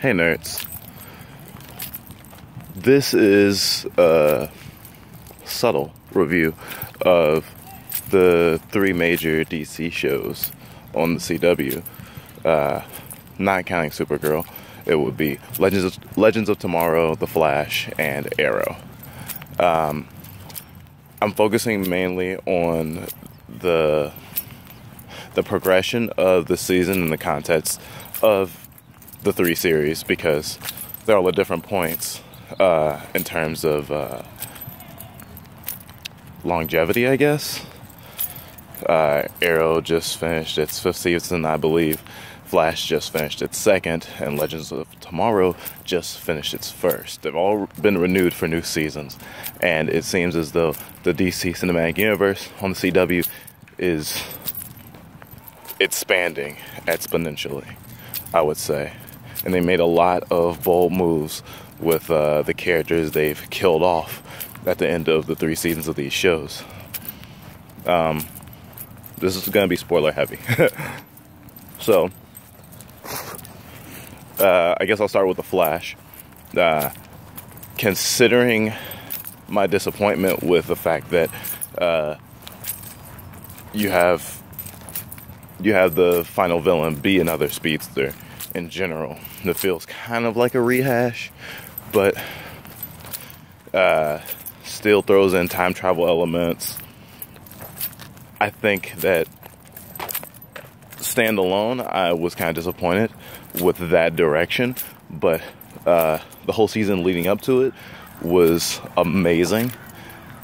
Hey nerds, this is a subtle review of the three major DC shows on the CW, not counting Supergirl. It would be Legends of Tomorrow, The Flash, and Arrow. I'm focusing mainly on the progression of the season in the context of the three series, because they're all at different points in terms of longevity, I guess. Arrow just finished its 5th season, I believe. Flash just finished its 2nd, and Legends of Tomorrow just finished its 1st. They've all been renewed for new seasons, and it seems as though the DC Cinematic Universe on the CW is expanding exponentially, I would say. And they made a lot of bold moves with the characters they've killed off at the end of the 3 seasons of these shows. This is going to be spoiler heavy. So, I guess I'll start with The Flash. Considering my disappointment with the fact that you have the final villain be another speedster in general, it feels kind of like a rehash, but still throws in time travel elements. I think that standalone, I was kind of disappointed with that direction, but the whole season leading up to it was amazing,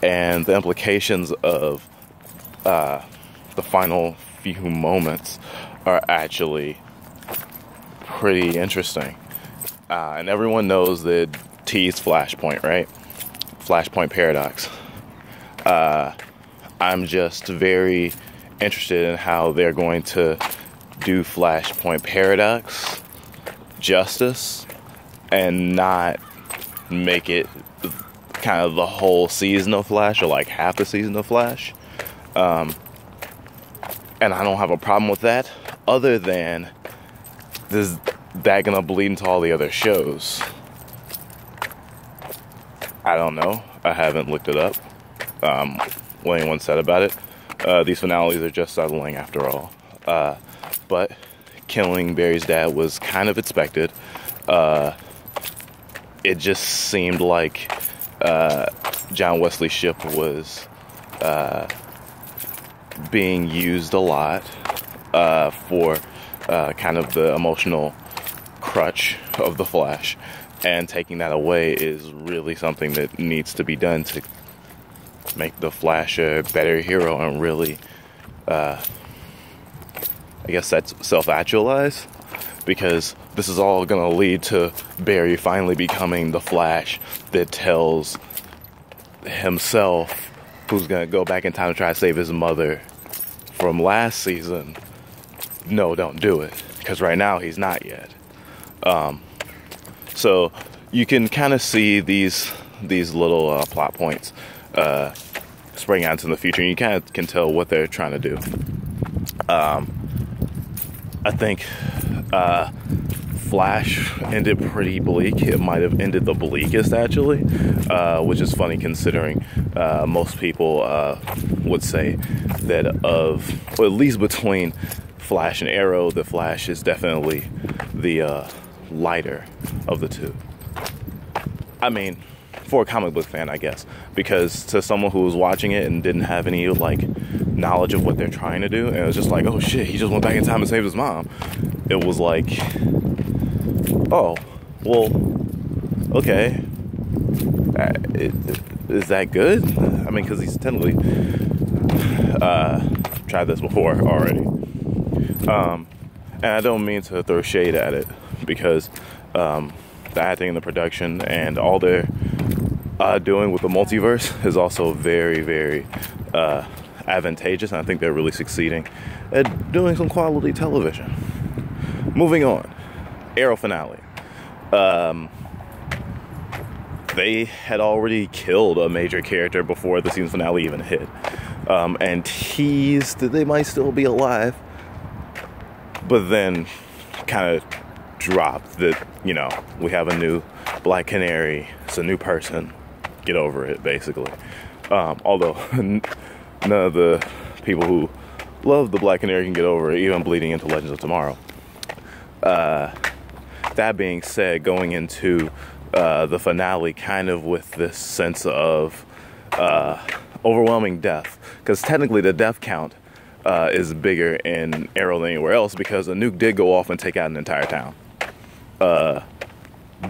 and the implications of the final few moments are actually pretty interesting. And everyone knows the T's Flashpoint, right? Flashpoint paradox. I'm just very interested in how they're going to do Flashpoint paradox justice and not make it kind of the whole season of Flash, or like half the season of Flash. And I don't have a problem with that, other than is that gonna bleed into all the other shows? I don't know. I haven't looked it up. What anyone said about it. These finales are just settling after all. But killing Barry's dad was kind of expected. It just seemed like John Wesley's ship was being used a lot for kind of the emotional crutch of the Flash, and taking that away is really something that needs to be done to make the Flash a better hero and really I guess that's self-actualize, because this is all gonna lead to Barry finally becoming the Flash that tells himself, who's gonna go back in time to try to save his mother from last season, no, don't do it, because right now he's not yet. So you can kind of see these little plot points spring out into the future, and you kind of can tell what they're trying to do. I think Flash ended pretty bleak. It might have ended the bleakest, actually, which is funny considering most people would say that or at least between Flash and Arrow, the Flash is definitely the lighter of the two. I mean, for a comic book fan, I guess, because to someone who was watching it and didn't have any like knowledge of what they're trying to do, and it was just like, oh shit, he just went back in time and saved his mom, it was like, oh, well, okay, is that good? I mean, because he's technically tried this before already, and I don't mean to throw shade at it, because the acting and the production and all they're doing with the multiverse is also very, very advantageous, and I think they're really succeeding at doing some quality television. Moving on, Arrow finale. They had already killed a major character before the season finale even hit, and teased that they might still be alive, but then kind of dropped that, you know, we have a new Black Canary. It's a new person. Get over it, basically. Although none of the people who love the Black Canary can get over it, even bleeding into Legends of Tomorrow. That being said, going into the finale kind of with this sense of overwhelming death, because technically the death count is bigger in Arrow than anywhere else, because a nuke did go off and take out an entire town.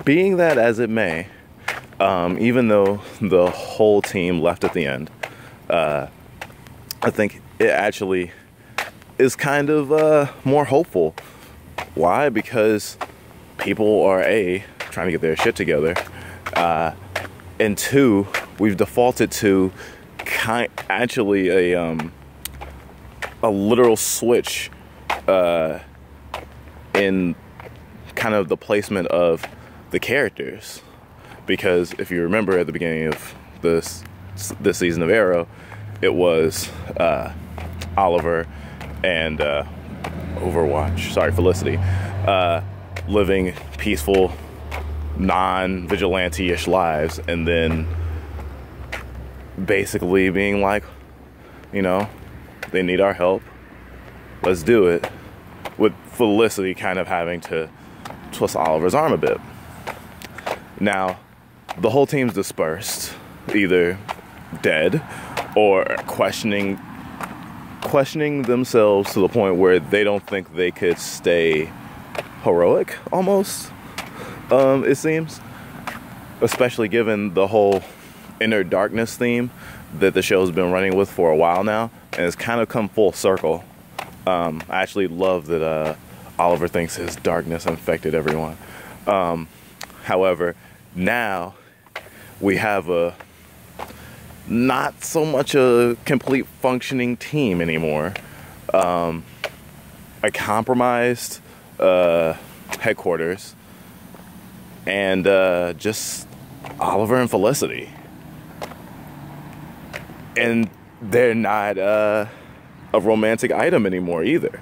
Being that as it may, even though the whole team left at the end, I think it actually is kind of more hopeful. Why? Because people are A, trying to get their shit together, and two, we've defaulted to actually a literal switch in kind of the placement of the characters. Because if you remember at the beginning of this season of Arrow, it was Oliver and Felicity living peaceful, non-vigilante-ish lives, and then basically being like, you know, they need our help, let's do it, with Felicity kind of having to twist Oliver's arm a bit. Now, the whole team's dispersed, either dead or questioning themselves to the point where they don't think they could stay heroic, almost, it seems. Especially given the whole inner darkness theme that the show's been running with for a while now, and it's kind of come full circle. I actually love that Oliver thinks his darkness infected everyone. However, now we have not so much a complete functioning team anymore. A compromised headquarters, and just Oliver and Felicity. And they're not a romantic item anymore either,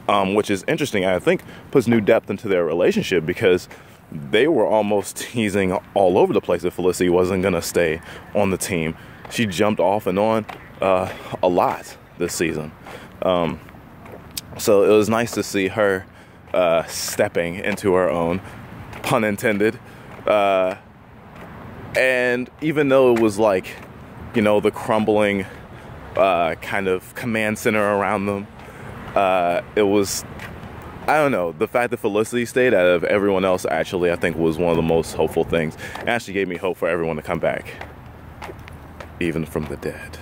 which is interesting. I think puts new depth into their relationship, because they were almost teasing all over the place that Felicity wasn't going to stay on the team. She jumped off and on a lot this season. So it was nice to see her stepping into her own, pun intended. And even though it was like, you know, the crumbling kind of command center around them, it was, I don't know, the fact that Felicity stayed out of everyone else actually, I think, was one of the most hopeful things. It actually gave me hope for everyone to come back, even from the dead.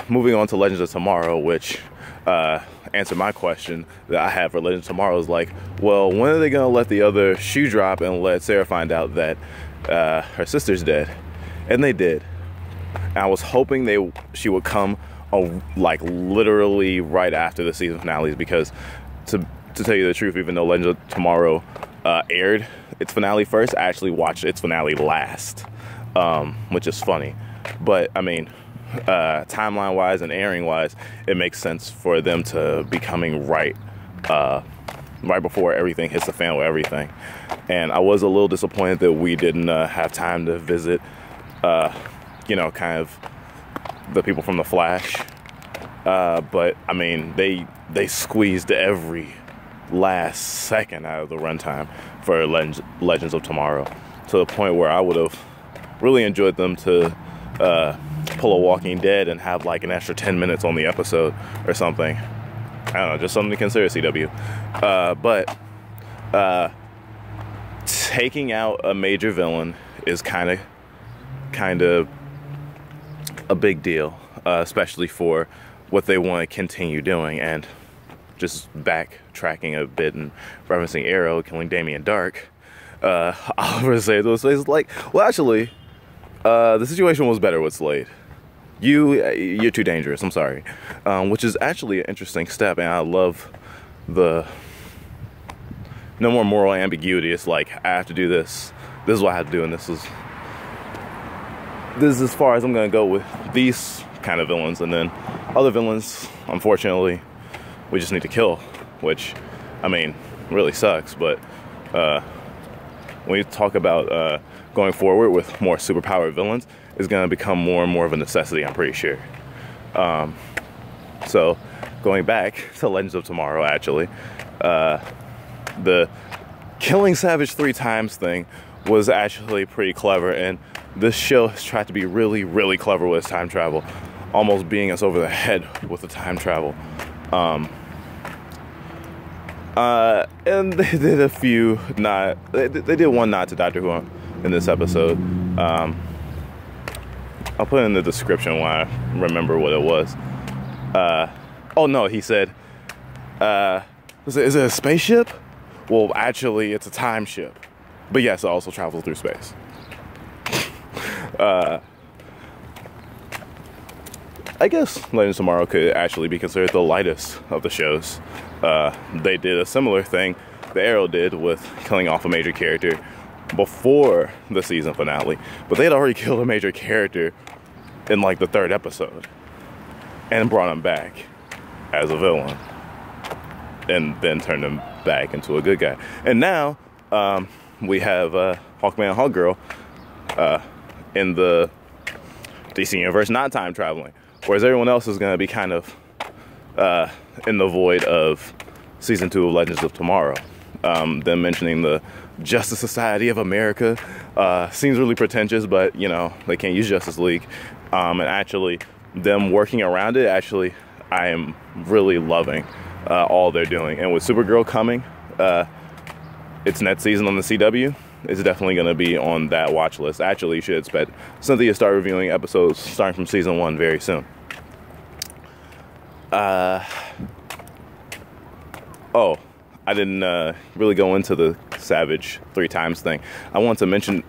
Moving on to Legends of Tomorrow, which answered my question that I have for Legends of Tomorrow, is like, well, when are they going to let the other shoe drop and let Sarah find out that her sister's dead? And they did. And I was hoping she would come like literally right after the season finales, because to tell you the truth, even though Legends of Tomorrow aired its finale first, I actually watched its finale last, which is funny. But I mean, timeline wise and airing wise, it makes sense for them to be coming right before everything hits the fan with everything. And I was a little disappointed that we didn't have time to visit you know, kind of the people from The Flash, but I mean, they squeezed every last second out of the runtime for Legends of Tomorrow, to the point where I would have really enjoyed them to pull a Walking Dead and have like an extra 10 minutes on the episode or something. I don't know, just something to consider, CW. But taking out a major villain is kind of a big deal, especially for what they want to continue doing. And just backtracking a bit and referencing Arrow killing Damien Dark, Oliver said to his face, like, well, actually, the situation was better with Slade. You're too dangerous, I'm sorry. Which is actually an interesting step, and I love the no more moral ambiguity. It's like, I have to do this. This is what I have to do, and this is as far as I'm gonna go with these kind of villains. And then other villains, unfortunately, we just need to kill. Which, I mean, really sucks. But when you talk about going forward with more superpowered villains, it's going to become more and more of a necessity, I'm pretty sure. So going back to Legends of Tomorrow, actually, the killing Savage 3 times thing was actually pretty clever, and this show has tried to be really, really clever with its time travel, almost beating us over the head with the time travel. And they did a few they did one nod to Doctor Who in this episode. I'll put it in the description when I remember what it was. Oh no, he said, is it a spaceship? Well, actually, it's a time ship. But yes, it also travels through space. I guess Legends of Tomorrow could actually be considered the lightest of the shows. They did a similar thing the Arrow did with killing off a major character before the season finale, but they had already killed a major character in like the 3rd episode and brought him back as a villain and then turned him back into a good guy. And now we have Hawkman and Hawkgirl in the DC universe not time traveling, whereas everyone else is going to be kind of in the void of season 2 of Legends of Tomorrow. Them mentioning the Justice Society of America seems really pretentious, but you know, they can't use Justice League. And actually them working around it, actually I am really loving all they're doing. And with Supergirl coming, it's next season on the CW, it's definitely going to be on that watch list. Actually, you should expect Cynthia to start reviewing episodes starting from season 1 very soon. Oh, I didn't really go into the Savage 3 times thing. I want to mention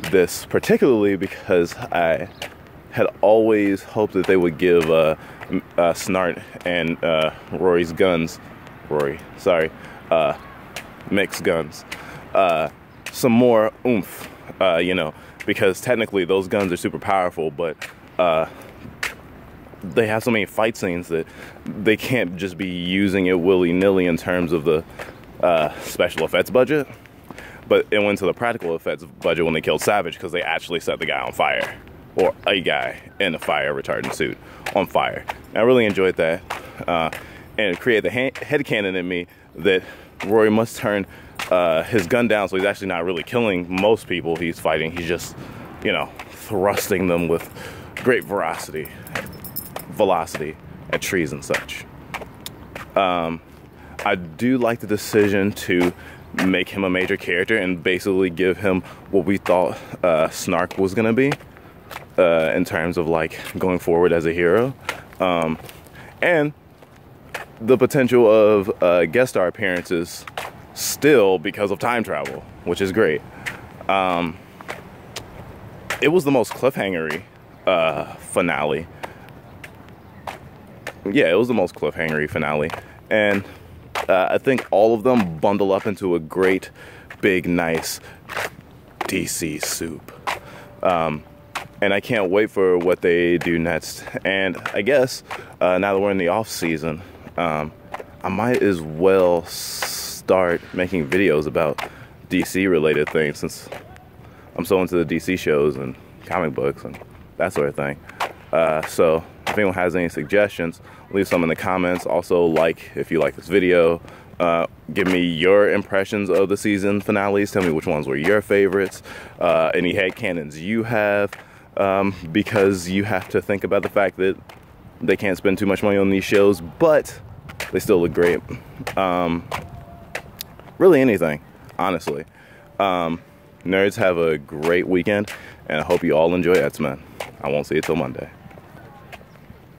this particularly because I had always hoped that they would give Snart and Mick's guns some more oomph, you know, because technically those guns are super powerful, but they have so many fight scenes that they can't just be using it willy-nilly in terms of the special effects budget. But it went to the practical effects budget when they killed Savage, because they actually set the guy on fire, or a guy in a fire retardant suit on fire. And I really enjoyed that, and it created the headcanon in me that Rory must turn his gun down, so he's actually not really killing most people he's fighting. He's just, you know, thrusting them with great velocity at trees and such. I do like the decision to make him a major character and basically give him what we thought Snark was gonna be in terms of like going forward as a hero, and the potential of guest star appearances still because of time travel, which is great. It was the most cliffhangery finale. Yeah, it was the most cliffhangery finale, and I think all of them bundle up into a great, big, nice DC soup. And I can't wait for what they do next. And I guess now that we're in the off season, I might as well start making videos about DC related things, since I'm so into the DC shows and comic books and that sort of thing. So if anyone has any suggestions, leave some in the comments. Also, if you like this video, give me your impressions of the season finales. Tell me which ones were your favorites, any headcanons you have, because you have to think about the fact that they can't spend too much money on these shows, but they still look great. Really anything, honestly. Nerds, have a great weekend, and I hope you all enjoy X-Men. I won't see you till Monday.